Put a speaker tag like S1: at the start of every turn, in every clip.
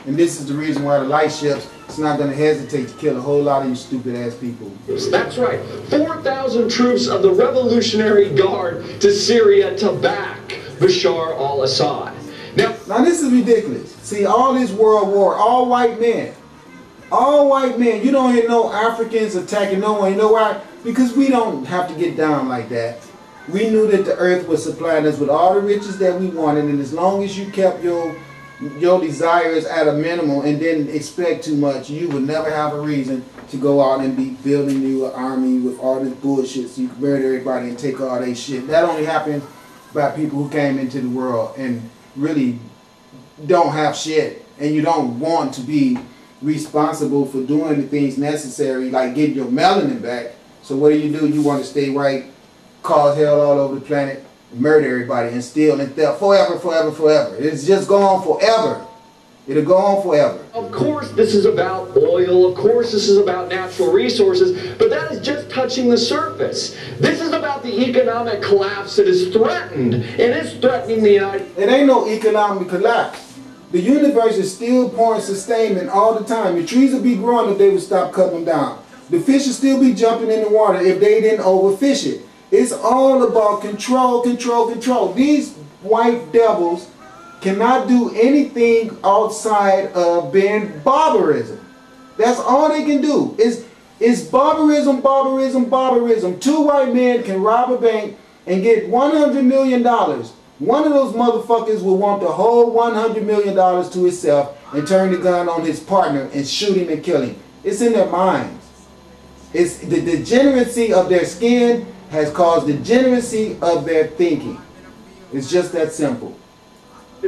S1: And this is the reason why the light ships, it's not going to hesitate to kill a whole lot of you stupid ass people.
S2: That's right. 4,000 troops of the Revolutionary Guard to Syria to back Bashar al-Assad. Now
S1: this is ridiculous. See, all this world war, all white men. All white men. You don't hear no Africans attacking no one. You know why? Because we don't have to get down like that. We knew that the earth was supplying us with all the riches that we wanted, and as long as you kept your desires at a minimum and didn't expect too much, you would never have a reason to go out and be building you an army with all this bullshit so you can murder everybody and take all their shit. That only happened by people who came into the world and really don't have shit, and you don't want to be responsible for doing the things necessary, like getting your melanin back. So what do? You want to stay white, cause hell all over the planet, murder everybody, and steal and theft forever, forever, forever. It's just go on forever. It'll go on forever.
S2: Of course this is about oil, of course this is about natural resources, but that is just touching the surface. This is about the economic collapse that is threatened, and is threatening the United States.
S1: It ain't no economic collapse. The universe is still pouring sustainment all the time. The trees would be growing if they would stop cutting them down. The fish would still be jumping in the water if they didn't overfish it. It's all about control, control, control. These white devils cannot do anything outside of being barbarism. That's all they can do. It's barbarism, barbarism, barbarism. Two white men can rob a bank and get $100 million. One of those motherfuckers will want the whole $100 million to himself and turn the gun on his partner and shoot him and kill him. It's in their minds. It's the degeneracy of their skin has caused the degeneracy of their thinking. It's just that simple.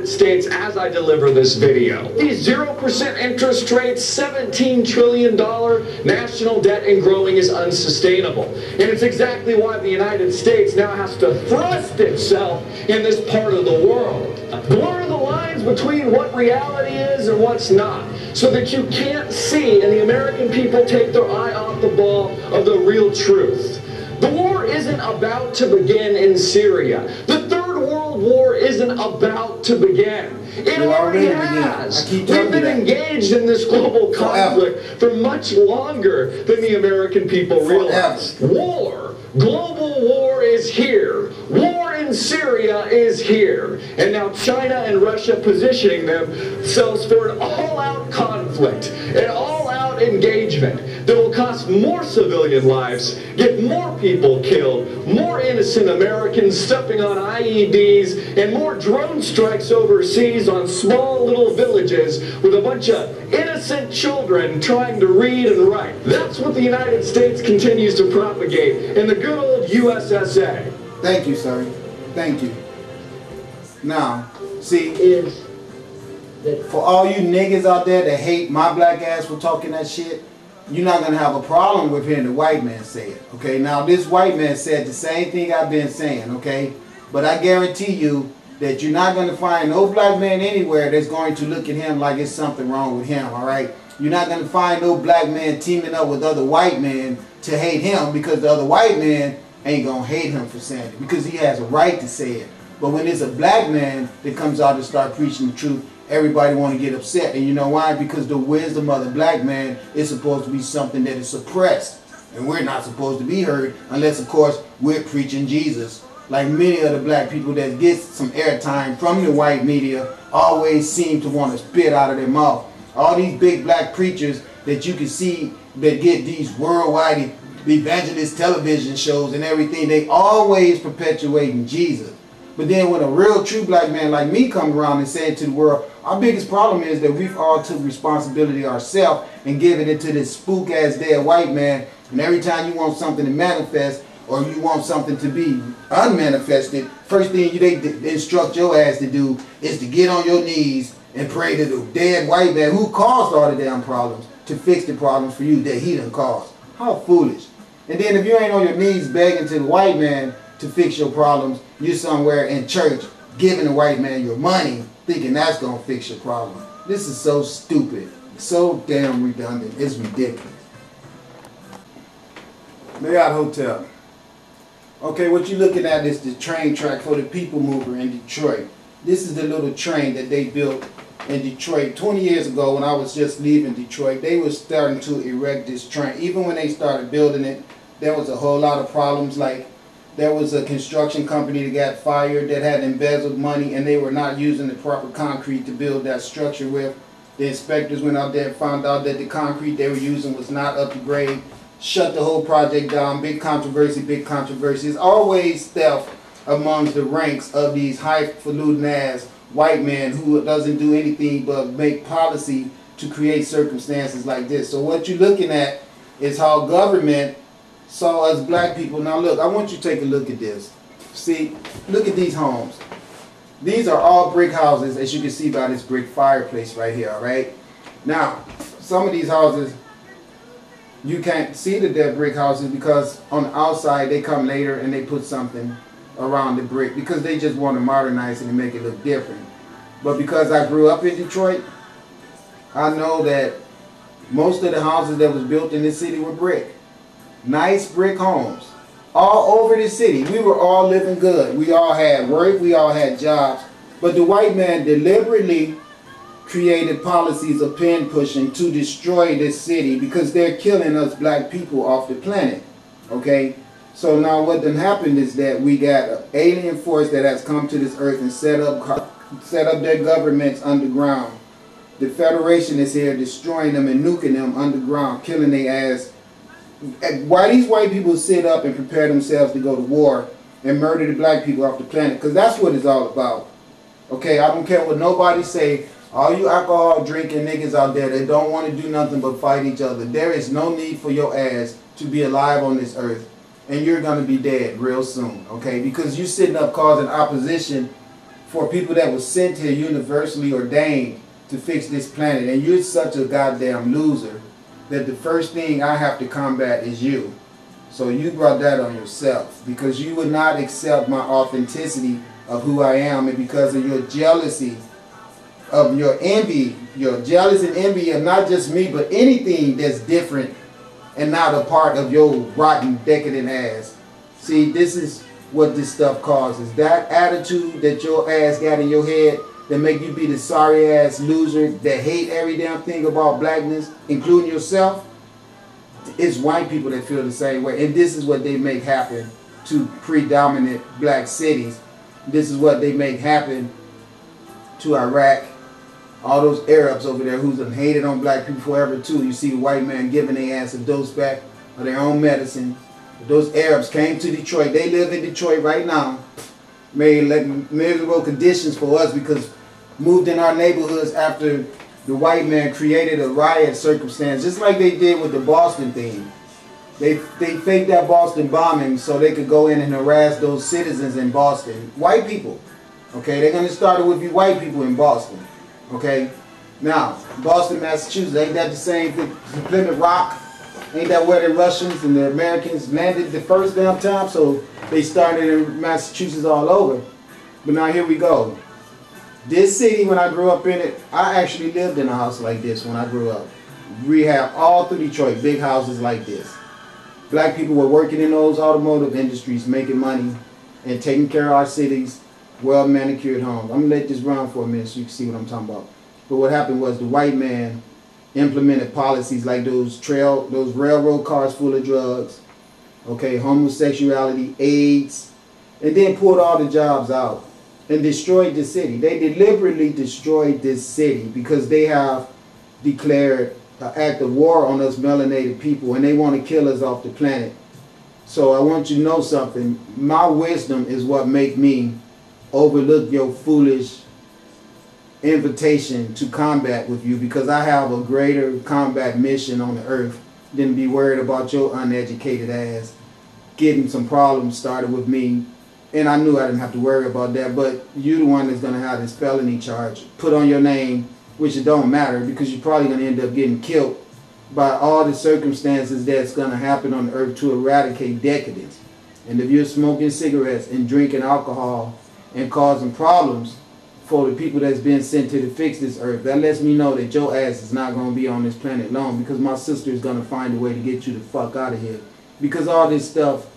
S2: States as I deliver this video. These 0% interest rates, $17 trillion national debt and growing is unsustainable. And it's exactly why the United States now has to thrust itself in this part of the world. Blur the lines between what reality is and what's not, so that you can't see and the American people take their eye off the ball of the real truth. The war isn't about to begin in Syria. The Third World War isn't about to begin. It already has. We've been engaged in this global conflict for much longer than the American people realize. War, global war is here. War in Syria is here. And now China and Russia positioning themselves for an all-out conflict, an all-out engagement that will cost more civilian lives, get more people killed, more innocent Americans stepping on IEDs, and more drone strikes overseas on small little villages with a bunch of innocent children trying to read and write. That's what the United States continues to propagate in the good old USSA.
S1: Thank you, sir. Thank you. Now, see, for all you niggas out there that hate my black ass for talking that shit, you're not going to have a problem with hearing the white man say it, okay? Now, this white man said the same thing I've been saying, okay? But I guarantee you that you're not going to find no black man anywhere that's going to look at him like it's something wrong with him, all right? You're not going to find no black man teaming up with other white men to hate him, because the other white man ain't going to hate him for saying it, because he has a right to say it. But when it's a black man that comes out and start preaching the truth, everybody want to get upset. And you know why? Because the wisdom of the black man is supposed to be something that is suppressed. And we're not supposed to be heard unless, of course, we're preaching Jesus. Like many of the black people that get some airtime from the white media always seem to want to spit out of their mouth. All these big black preachers that you can see that get these worldwide evangelist television shows and everything, they always perpetuating Jesus. But then when a real true black man like me come around and say to the world, our biggest problem is that we've all took responsibility ourselves and given it to this spook ass dead white man, and every time you want something to manifest or you want something to be unmanifested, first thing they instruct your ass to do is to get on your knees and pray to the dead white man who caused all the damn problems to fix the problems for you that he done caused. How foolish. And then if you ain't on your knees begging to the white man to fix your problems, you're somewhere in church giving the white man your money thinking that's going to fix your problem. This is so stupid. So damn redundant. It's ridiculous. Marriott Hotel. Okay, what you're looking at is the train track for the People Mover in Detroit. This is the little train that they built in Detroit 20 years ago when I was just leaving Detroit. They were starting to erect this train. Even when they started building it, there was a whole lot of problems. Like, there was a construction company that got fired that had embezzled money, and they were not using the proper concrete to build that structure with. The inspectors went out there and found out that the concrete they were using was not up to grade, shut the whole project down. Big controversy, big controversy. It's always theft amongst the ranks of these highfalutin ass white men who doesn't do anything but make policy to create circumstances like this. So what you're looking at is how government saw us black people. Now look, I want you to take a look at this. See, look at these homes. These are all brick houses, as you can see by this brick fireplace right here, all right? Now, some of these houses, you can't see that they're brick houses because on the outside they come later and they put something around the brick because they just want to modernize it and make it look different. But because I grew up in Detroit, I know that most of the houses that was built in this city were brick. Nice brick homes. All over the city. We were all living good. We all had work. We all had jobs. But the white man deliberately created policies of pen pushing to destroy this city because they're killing us black people off the planet. Okay? So now what done happened is that we got an alien force that has come to this earth and set up their governments underground. The Federation is here destroying them and nuking them underground, killing their ass. Why these white people sit up and prepare themselves to go to war and murder the black people off the planet? Because that's what it's all about. Okay, I don't care what nobody say. All you alcohol drinking niggas out there that don't want to do nothing but fight each other. There is no need for your ass to be alive on this earth. And you're going to be dead real soon. Okay, because you're sitting up causing opposition for people that were sent here universally ordained to fix this planet. And you're such a goddamn loser that the first thing I have to combat is you. So you brought that on yourself because you would not accept my authenticity of who I am, and because of your jealousy, of your envy, your jealous and envy of not just me but anything that's different and not a part of your rotten, decadent ass. See, this is what this stuff causes. That attitude that your ass got in your head that make you be the sorry ass loser that hate every damn thing about blackness, including yourself, it's white people that feel the same way. And this is what they make happen to predominant black cities. This is what they make happen to Iraq. All those Arabs over there who's done hated on black people forever too. You see the white man giving their ass a dose back of their own medicine. Those Arabs came to Detroit. They live in Detroit right now. Made miserable conditions for us because moved in our neighborhoods after the white man created a riot circumstance, just like they did with the Boston thing. They faked that Boston bombing so they could go in and harass those citizens in Boston. White people. Okay, they're going to start it with you white people in Boston. Okay, now, Boston, Massachusetts, ain't that the same thing? Plymouth Rock, ain't that where the Russians and the Americans landed the first damn time? So they started in Massachusetts all over. But now here we go. This city, when I grew up in it, I actually lived in a house like this when I grew up. We have all through Detroit, big houses like this. Black people were working in those automotive industries, making money and taking care of our cities, well-manicured homes. I'm going to let this run for a minute so you can see what I'm talking about. But what happened was the white man implemented policies like those railroad cars full of drugs, okay, homosexuality, AIDS, and then pulled all the jobs out and destroyed the city. They deliberately destroyed this city because they have declared an act of war on us melanated people and they want to kill us off the planet. So I want you to know something. My wisdom is what make me overlook your foolish invitation to combat with you, because I have a greater combat mission on the earth than be worried about your uneducated ass getting some problems started with me. And I knew I didn't have to worry about that, but you're the one that's going to have this felony charge put on your name, which it don't matter because you're probably going to end up getting killed by all the circumstances that's going to happen on the earth to eradicate decadence. And if you're smoking cigarettes and drinking alcohol and causing problems for the people that's been sent to fix this earth, that lets me know that your ass is not going to be on this planet long, because my sister is going to find a way to get you the fuck out of here. Because all this stuff,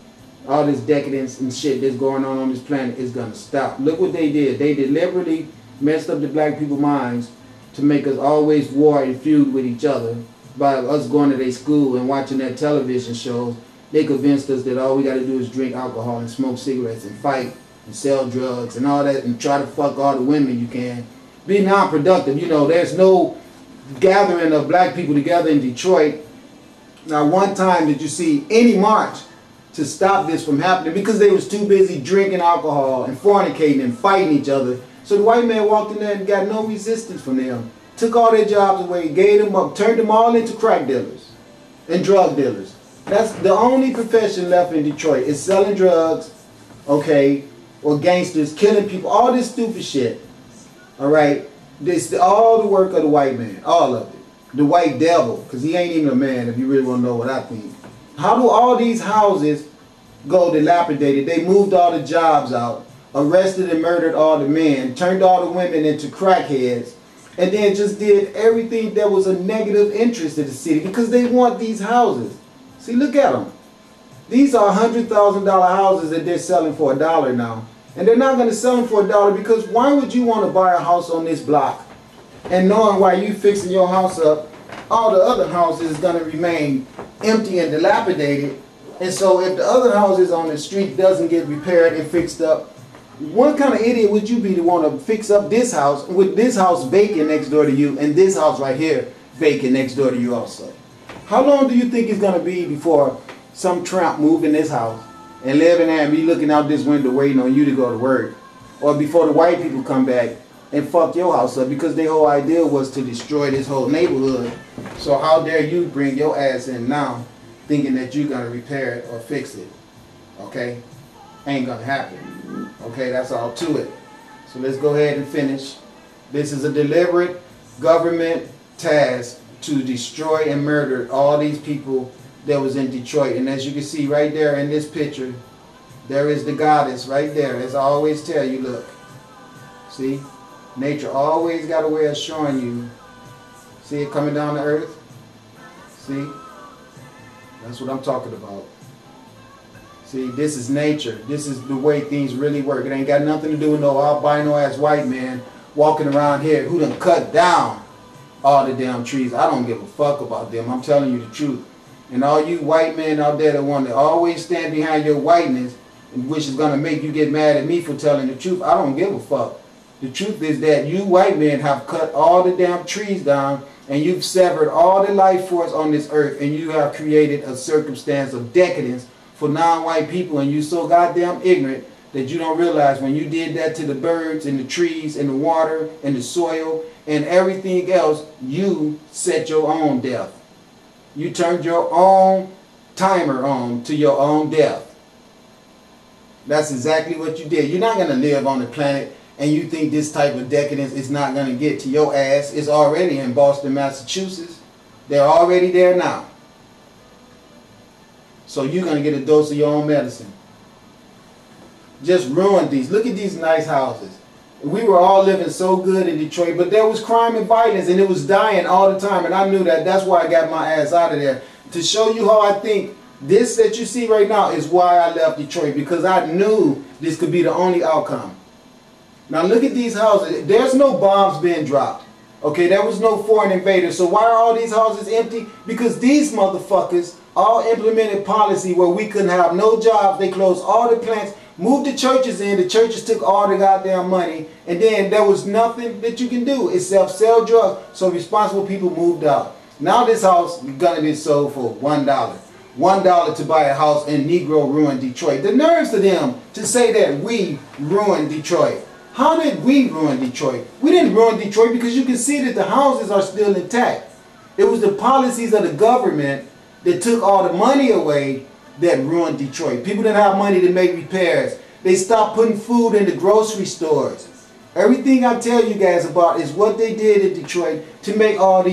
S1: all this decadence and shit that's going on this planet is going to stop. Look what they did. They deliberately messed up the black people's minds to make us always war and feud with each other by us going to their school and watching their television shows. They convinced us that all we got to do is drink alcohol and smoke cigarettes and fight and sell drugs and all that and try to fuck all the women you can. Be non-productive. You know, there's no gathering of black people together in Detroit. Now, one time did you see any march to stop this from happening because they was too busy drinking alcohol and fornicating and fighting each other. So the white man walked in there and got no resistance from them. Took all their jobs away, gave them up, turned them all into crack dealers and drug dealers. That's the only profession left in Detroit is selling drugs, okay, or gangsters, killing people, all this stupid shit. All right, this all the work of the white man, all of it. The white devil, because he ain't even a man if you really want to know what I think. How do all these houses go dilapidated? They moved all the jobs out, arrested and murdered all the men, turned all the women into crackheads, and then just did everything that was a negative interest in the city because they want these houses. See, look at them. These are $100,000 houses that they're selling for $1 now. And they're not going to sell them for $1 because why would you want to buy a house on this block and knowing while you fixing your house up, all the other houses is going to remain empty and dilapidated. And so if the other houses on the street doesn't get repaired and fixed up, what kind of idiot would you be to want to fix up this house with this house vacant next door to you and this house right here vacant next door to you also? How long do you think it's going to be before some tramp move in this house and live in there and be looking out this window waiting on you to go to work? Or before the white people come back and fuck your house up because their whole idea was to destroy this whole neighborhood. So how dare you bring your ass in now thinking that you're going to repair it or fix it? Okay? Ain't going to happen. Okay, that's all to it. So let's go ahead and finish. This is a deliberate government task to destroy and murder all these people that was in Detroit. And as you can see right there in this picture, there is the goddess right there. As I always tell you, look. See? Nature always got a way of showing you. See it coming down to earth? See? That's what I'm talking about. See, this is nature. This is the way things really work. It ain't got nothing to do with no albino ass white man walking around here who done cut down all the damn trees. I don't give a fuck about them. I'm telling you the truth. And all you white men out there that want to always stand behind your whiteness, which is going to make you get mad at me for telling the truth, I don't give a fuck. The truth is that you white men have cut all the damn trees down and you've severed all the life force on this earth and you have created a circumstance of decadence for non-white people, and you're so goddamn ignorant that you don't realize when you did that to the birds and the trees and the water and the soil and everything else, you set your own death. You turned your own timer on to your own death. That's exactly what you did. You're not going to live on the planet and you think this type of decadence is not going to get to your ass. It's already in Boston, Massachusetts. They're already there now. So you're going to get a dose of your own medicine. Just ruined these. Look at these nice houses. We were all living so good in Detroit, but there was crime and violence and it was dying all the time. And I knew that. That's why I got my ass out of there. To show you how I think this that you see right now is why I left Detroit. Because I knew this could be the only outcome. Now look at these houses. There's no bombs being dropped. Okay, there was no foreign invaders. So why are all these houses empty? Because these motherfuckers all implemented policy where we couldn't have no jobs. They closed all the plants, moved the churches in. The churches took all the goddamn money. And then there was nothing that you can do except sell drugs. So responsible people moved out. Now this house is going to be sold for $1. $1 to buy a house in Negro ruined Detroit. The nerves of them to say that we ruined Detroit. How did we ruin Detroit? We didn't ruin Detroit because you can see that the houses are still intact. It was the policies of the government that took all the money away that ruined Detroit. People didn't have money to make repairs. They stopped putting food in the grocery stores. Everything I tell you guys about is what they did in Detroit to make all these